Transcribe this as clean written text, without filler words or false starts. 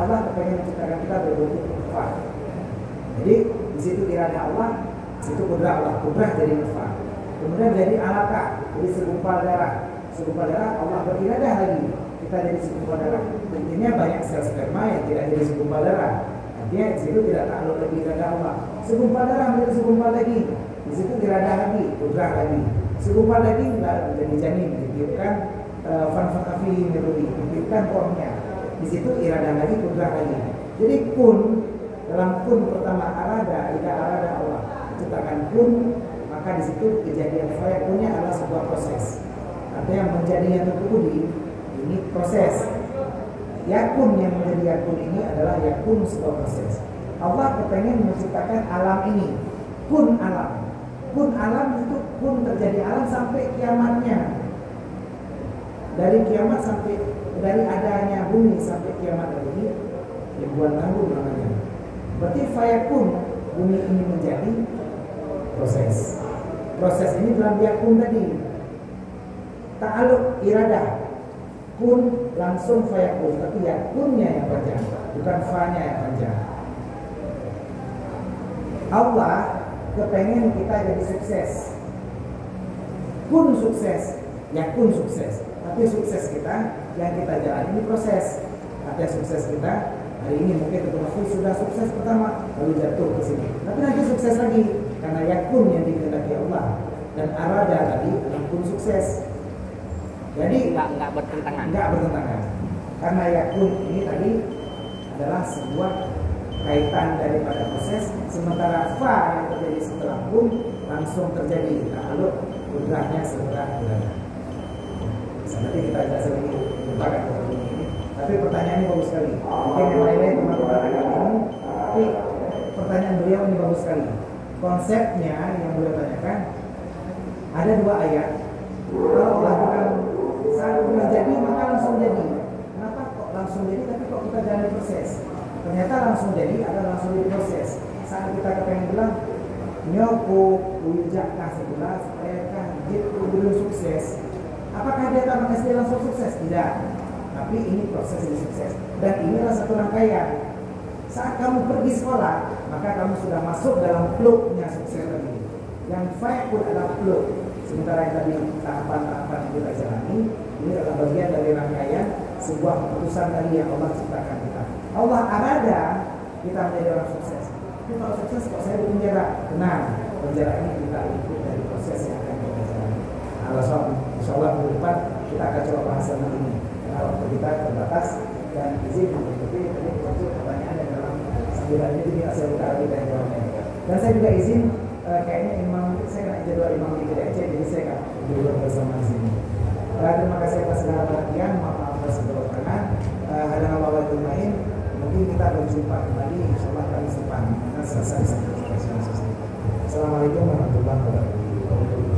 Allah kepengen menciptakan kita berbentuk nutfah. Jadi di situ iradah Allah, di situ kudrah Allah, kudrah jadi nutfah. Kemudian jadi alaqah, jadi segumpal darah. Segumpal darah Allah beriradah lagi, kita jadi segumpal darah. Intinya banyak sel sperma yang tidak jadi segumpal darah. Artinya di situ tidak takluk lagi iradah Allah. Segumpal darah menjadi segumpal lagi, di situ iradah lagi, kudrah lagi. Segumpal lagi menjadi janin, ditiupkan fanfakafi miruli, ditiupkan rohnya. Di situ iradah lagi, kudrah lagi. Jadi kun, dalam kun pertama arada, ida arada Allah ciptakan kun, maka di situ kejadian fayakunnya adalah sebuah proses. Artinya menjadinya terkudi ini proses. Yakun yang menjadi yakun ini adalah yakun sebuah proses. Allah kepengen menciptakan alam ini, kun alam. Kun alam itu kun terjadi alam sampai kiamatnya. Dari kiamat sampai dari adanya bumi sampai kiamat lagi ribuan tahun namanya. Berarti fayakun, bumi ini menjadi proses. Proses ini dalam yakun tadi. Ta'aluk iradah. Kun langsung fayakun, tapi yakunnya yang panjang, bukan fa-nya yang panjang. Allah kepengen kita jadi sukses. Kun sukses, yakun sukses. Tapi sukses kita yang kita jalani ini proses. Artinya sukses kita hari ini mungkin ketemu sudah sukses pertama, lalu jatuh ke sini. Tapi nanti sukses lagi karena yakun yang dikehendaki Allah dan arada tadi yakun sukses. Jadi nggak bertentangan. Nggak bertentangan. Karena yakun ini tadi adalah sebuah kaitan daripada proses, sementara fa yang terjadi setelah kun langsung terjadi ta'aluk kudrahnya setelah iradah. Nanti kita jelasin lagi lupakan ini. Tapi pertanyaan ini bagus sekali. Mungkin yang lain-lain teman-teman agak bingung, tapi pertanyaan beliau ini bagus sekali. Konsepnya yang beliau tanyakan ada dua ayat. Kalau Allah bukan saat menjadi maka langsung jadi. Kenapa kok langsung jadi tapi kok kita jalan proses? Ternyata langsung jadi ada langsung jadi proses. Saat kita kepengen bilang nyoku ujakah sebelah supaya jitu belum sukses. Apakah dia akan mengasih langsung sukses? Tidak. Tapi ini proses yang sukses. Dan inilah satu rangkaian. Saat kamu pergi sekolah, maka kamu sudah masuk dalam plugnya sukses tadi. Yang fayakun adalah plug. Sementara yang tadi tahapan-tahapan yang kita jalani, ini adalah bagian dari rangkaian sebuah keputusan tadi yang Allah ciptakan kita. Allah arada kita menjadi orang sukses. Tapi kalau sukses kok saya di penjara? Benar. Penjara ini kita ikut dari proses yang akan kita jalani. Insya Allah minggu depan kita akan coba bahas tentang ini. Karena waktu kita terbatas dan izin mengikuti tadi untuk pertanyaan yang dalam sambilan ini tidak saya buka lagi dan jawabnya. Dan saya juga izin kayaknya imam saya kena jadwal imam di GDC, jadi saya akan dulu bersama di sini. Terima kasih atas segala perhatian, maaf atas segala kekurangan. Hadana wa lain mungkin kita berjumpa kembali insya Allah kali depan. Karena selesai sampai Assalamualaikum warahmatullahi wabarakatuh.